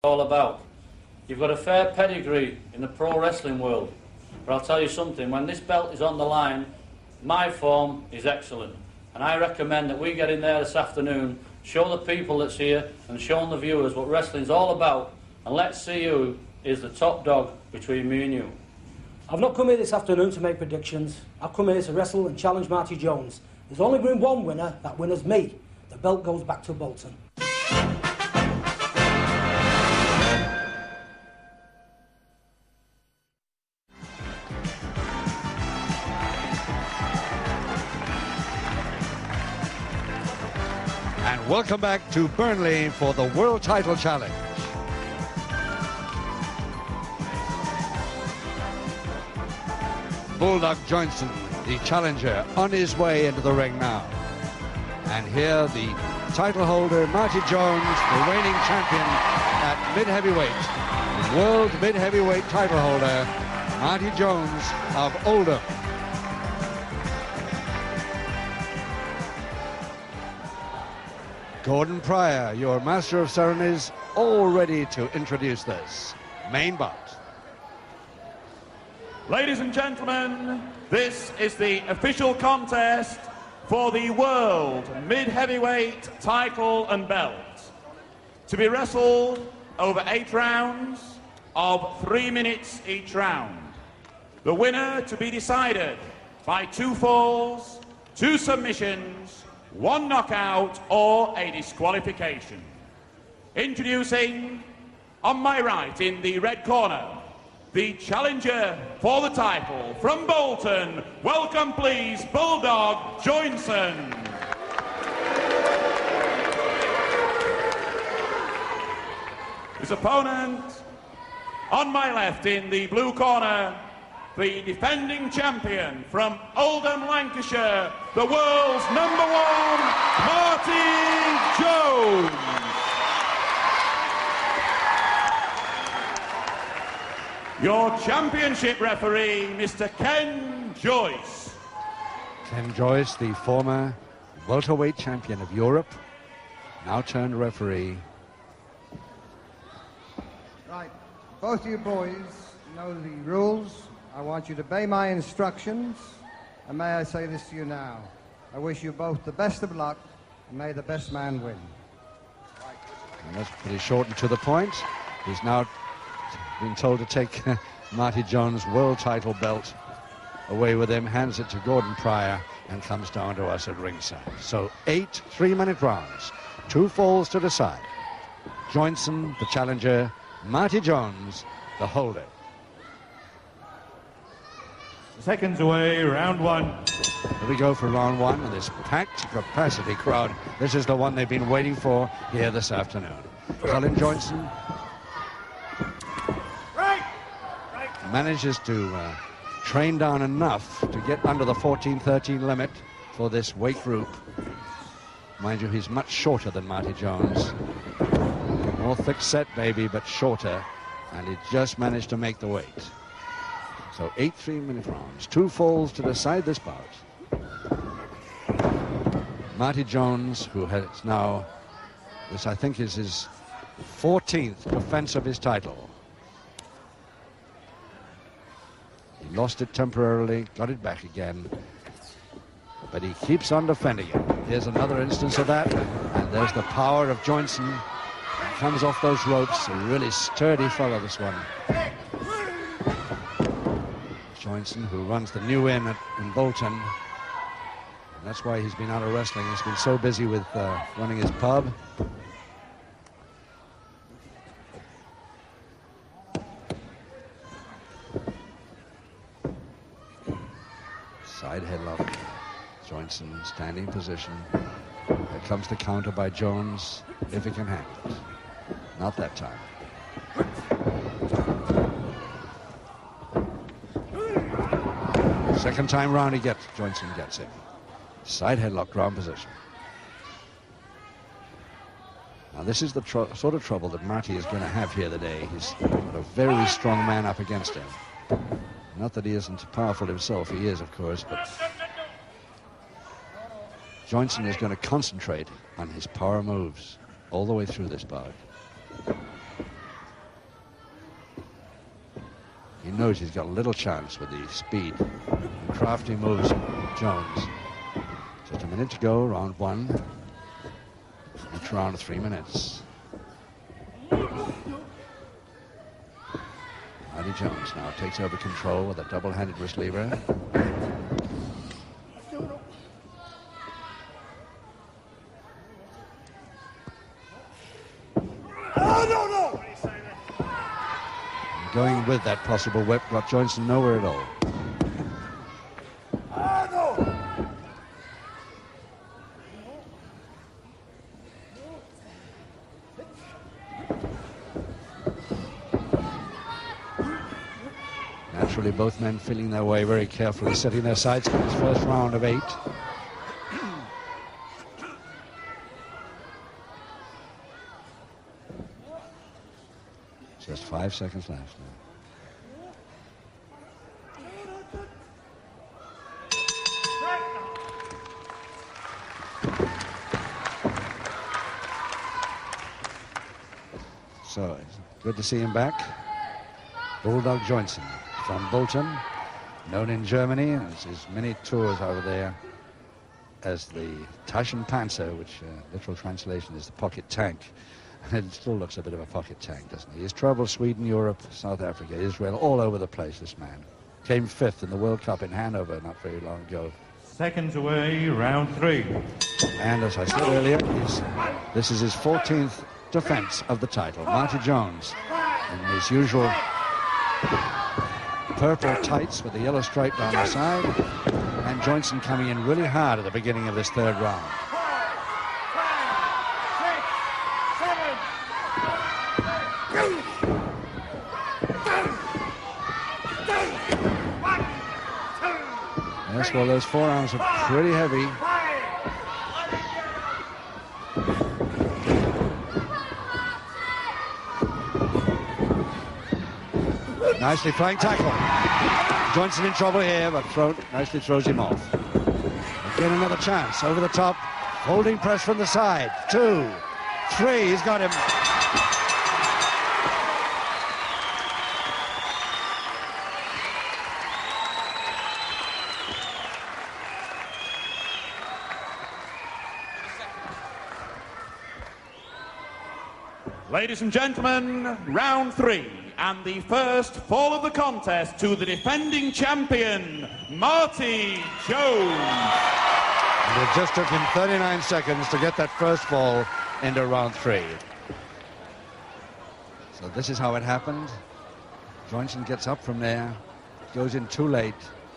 all about. You've got a fair pedigree in the pro wrestling world, but I'll tell you something, when this belt is on the line, my form is excellent, and I recommend that we get in there this afternoon, show the people that's here and show the viewers what wrestling's all about, and let's see who is the top dog between me and you. I've not come here this afternoon to make predictions. I've come here to wrestle and challenge Marty Jones. There's only been one winner. That winner's me. The belt goes back to Bolton. And welcome back to Burnley for the World Title Challenge. Bulldog Joynson, the challenger, on his way into the ring now. And here the title holder, Marty Jones, the reigning champion at mid-heavyweight. The world mid-heavyweight title holder, Marty Jones of Oldham. Gordon Pryor, your master of ceremonies, all ready to introduce this main bout. Ladies and gentlemen, this is the official contest for the World Mid-Heavyweight title and belt. To be wrestled over 8 rounds of 3 minutes each round. The winner to be decided by 2 falls, 2 submissions, 1 knockout or a disqualification. Introducing, on my right in the red corner, the challenger for the title from Bolton. Welcome please, Bulldog Joynson. His opponent, on my left in the blue corner, the defending champion from Oldham, Lancashire, the world's #1, Marty Jones. Your championship referee, Mr. Ken Joyce. Ken Joyce, the former welterweight champion of Europe, now turned referee. Right, both you boys know the rules. I want you to obey my instructions, and may I say this to you now. I wish you both the best of luck, and may the best man win. And that's pretty short and to the point. He's now been told to take Marty Jones' world title belt away with him, hands it to Gordon Pryor, and comes down to us at ringside. So 8 3-minute rounds, 2 falls to decide. Joynson, the challenger, Marty Jones, the holder. Seconds away, round 1. Here we go for round 1 in this packed capacity crowd. This is the one they've been waiting for here this afternoon. Colin Joynson manages to train down enough to get under the 14-13 limit for this weight group. Mind you, he's much shorter than Marty Jones. More thick set, maybe, but shorter. And he just managed to make the weight. So 8 3-minute rounds, 2 falls to decide this bout. Marty Jones, who has now, this I think is his 14th defense of his title. He lost it temporarily, got it back again, but he keeps on defending it. Here's another instance of that, and there's the power of Joynson. He comes off those ropes, a really sturdy fellow, this one. Joynson, who runs the New Inn in Bolton. And that's why he's been out of wrestling. He's been so busy with running his pub. Side headlock. Joynson standing position. Here comes the counter by Jones, if he can handle it. Not that time. Second time round Joynson gets him. Side headlock, ground position. Now this is the sort of trouble that Marty is going to have here today. He's got a very strong man up against him. Not that he isn't powerful himself, he is of course, but Joynson is going to concentrate on his power moves all the way through this bout. knows he's got a little chance with the speed and crafty moves of Jones. Just a minute to go, round 1. Each round 3 minutes. Marty Jones now takes over control with a double-handed wrist lever. Going with that possible whip got Joynson nowhere at all. Naturally, both men feeling their way very carefully, setting their sights for this first round of 8. Just 5 seconds left now. So, it's good to see him back. Bulldog Joynson from Bolton, known in Germany, and his many tours over there as the Taschenpanzer, which literal translation is the pocket tank. And it still looks a bit of a pocket tank, doesn't he? He's traveled Sweden, Europe, South Africa, Israel, all over the place, this man. Came 5th in the World Cup in Hanover not very long ago. Seconds away, round 3. And as I said earlier, this is his 14th defense of the title. Marty Jones in his usual purple tights with the yellow stripe down the side, and Joynson coming in really hard at the beginning of this 3rd round. Yes, well, those forearms are pretty heavy. Nicely flying tackle. Joynson in trouble here, but nicely throws him off. Again, another chance over the top. Holding press from the side. 2, 3, he's got him. Ladies and gentlemen, round 3, and the first fall of the contest to the defending champion, Marty Jones. And it just took him 39 seconds to get that first fall into round 3. So this is how it happened. Joynson gets up from there, goes in too late.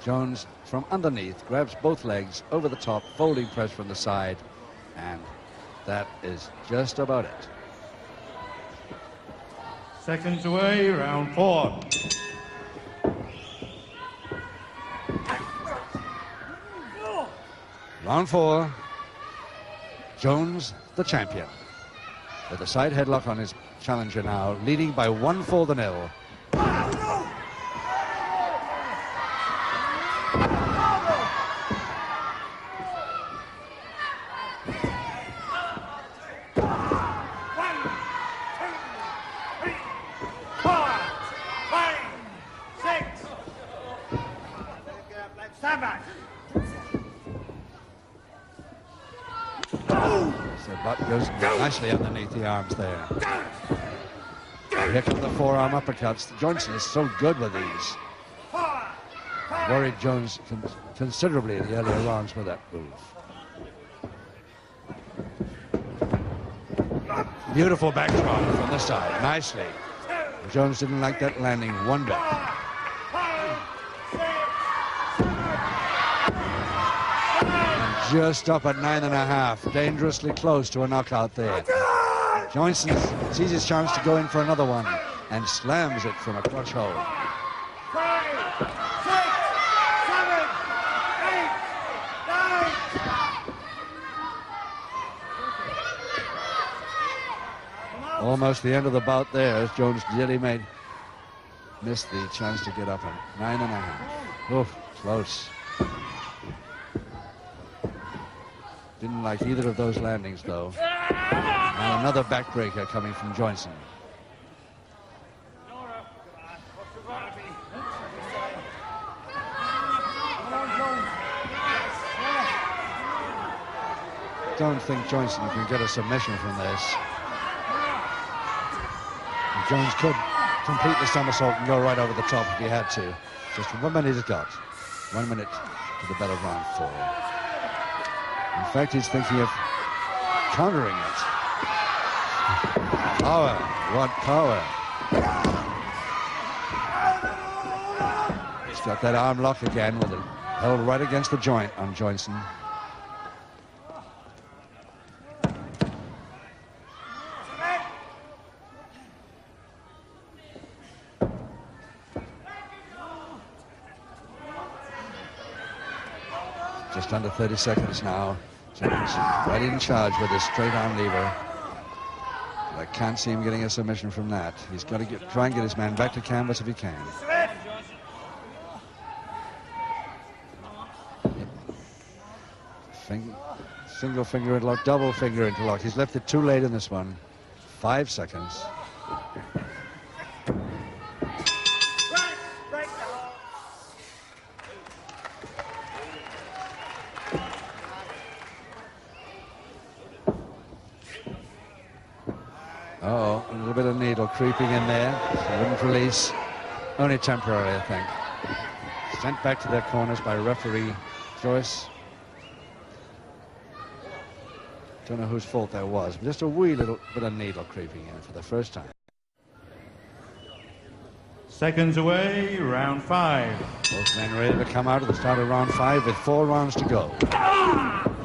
Jones from underneath grabs both legs over the top, folding press from the side, and that is just about it. Seconds away, round 4. Round 4. Jones, the champion, with a side headlock on his challenger now, leading by 1-0. Goes nicely underneath the arms there. Here come the forearm uppercuts. Joynson is so good with these. Worried Jones considerably in the earlier rounds with that move. Beautiful backdrop from the side, nicely. Jones didn't like that landing one bit. Just up at 9.5, dangerously close to a knockout there. Joynson sees his chance to go in for another one and slams it from a crotch hold. 5, 6, 7, 8, 9. Almost the end of the bout there as Jones nearly missed the chance to get up at 9.5. Oh, close. Didn't like either of those landings, though. Now another backbreaker coming from Joynson. don't think Joynson can get a submission from this. And Jones could complete the somersault and go right over the top if he had to. Just 1 minute he's got. 1 minute to the bell of round 4. In fact, he's thinking of countering it. Power. What power. He's got that arm lock again with it held right against the joint on Joynson. Just under 30 seconds now. Jones right in charge with his straight arm lever. I can't see him getting a submission from that. He's got to try and get his man back to canvas if he can. Single finger interlock, double finger interlock. He's left it too late in this one. 5 seconds. Uh-oh, a little bit of needle creeping in there. He wouldn't release. Only temporarily, I think. Sent back to their corners by referee Joyce. Don't know whose fault that was, but just a wee little bit of needle creeping in for the first time. Seconds away, round 5. Both men ready to come out at the start of round 5 with 4 rounds to go.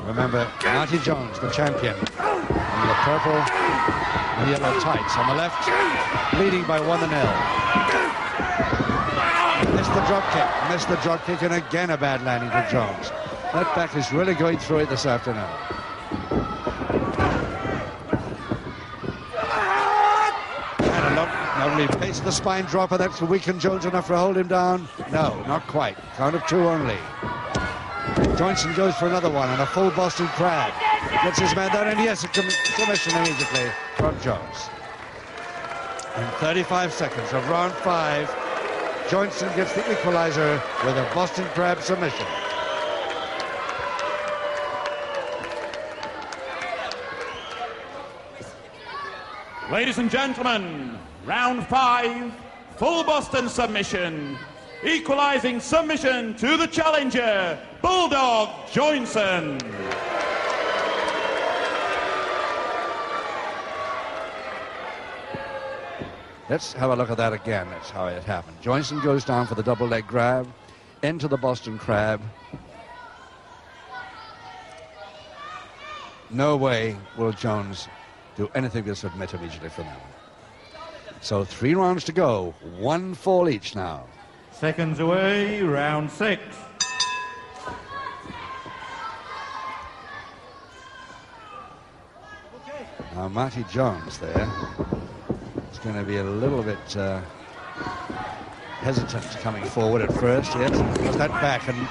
Remember, Marty Jones, the champion, in the purple and yellow tights. On the left, leading by 1-0. Missed the drop kick, and again a bad landing to Jones. That back is really going through it this afternoon. Lovely pace of the spine dropper. That's weakened Jones enough to hold him down. No, not quite. Count of 2 only. Joynson goes for another one and a full Boston crab. Gets his man down, and yes, a submission immediately from Jones. In 35 seconds of round 5, Joynson gets the equalizer with a Boston crab submission. Ladies and gentlemen, round 5, full Boston submission. Equalizing submission to the challenger, Bulldog Joynson. Let's have a look at that again. That's how it happened. Joynson goes down for the double leg grab into the Boston crab. No way will Jones do anything to submit immediately from that one. So 3 rounds to go, 1 fall each now. Seconds away, round 6. Now Marty Jones there is going to be a little bit hesitant coming forward at first. Yes, because that back, and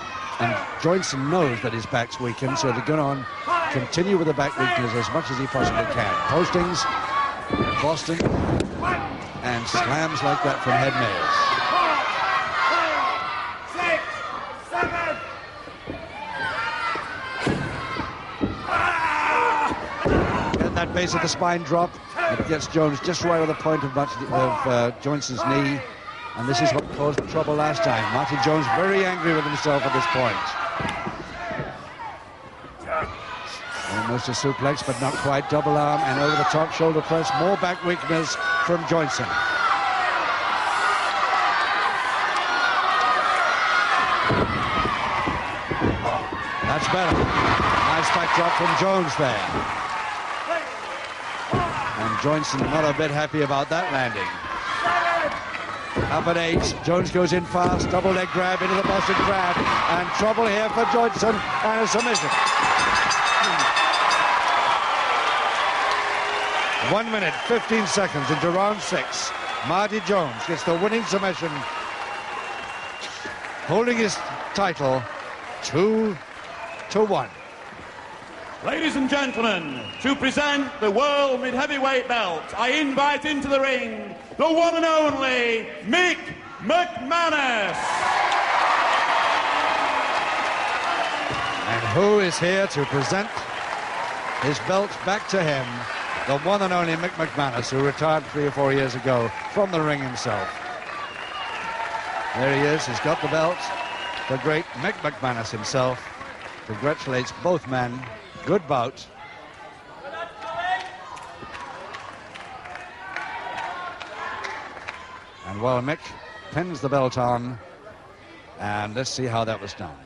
Joynson knows that his back's weakened, so they're going on continue with the back weakness as much as he possibly can. Postings, Boston, and slams like that from head nails. Get that base of the spine drop. It gets Jones just right on the point of Joynson's knee. And this is what caused trouble last time. Marty Jones very angry with himself at this point. Almost a suplex, but not quite. Double arm and over the top shoulder press. More back weakness from Joynson. That's better. Nice back drop from Jones there. And Joynson not a bit happy about that landing. Up at 8, Jones goes in fast, double leg grab into the Boston crab, and trouble here for Joynson, and a submission. 1 minute, 15 seconds into round 6. Marty Jones gets the winning submission, holding his title 2-1. Ladies and gentlemen, to present the World Mid-Heavyweight belt, I invite into the ring the one and only Mick McManus. And who is here to present his belt back to him, the one and only Mick McManus, who retired 3 or 4 years ago from the ring himself. There he is, he's got the belt. The great Mick McManus himself congratulates both men. Good bout. And while Mick pins the belt on, and let's see how that was done.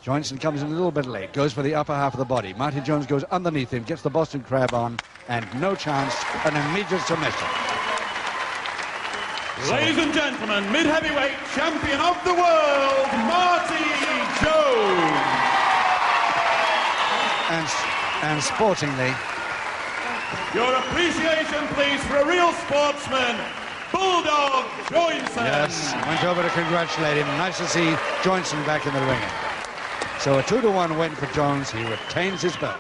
Joynson comes in a little bit late, goes for the upper half of the body. Marty Jones goes underneath him, gets the Boston Crab on, and no chance, an immediate submission. Ladies and gentlemen, mid-heavyweight champion of the world, Marty Jones. And sportingly, your appreciation, please, for a real sportsman, Bulldog Joynson. yes, went over to congratulate him. Nice to see Joynson back in the ring. So a 2-1 win for Jones. He retains his belt.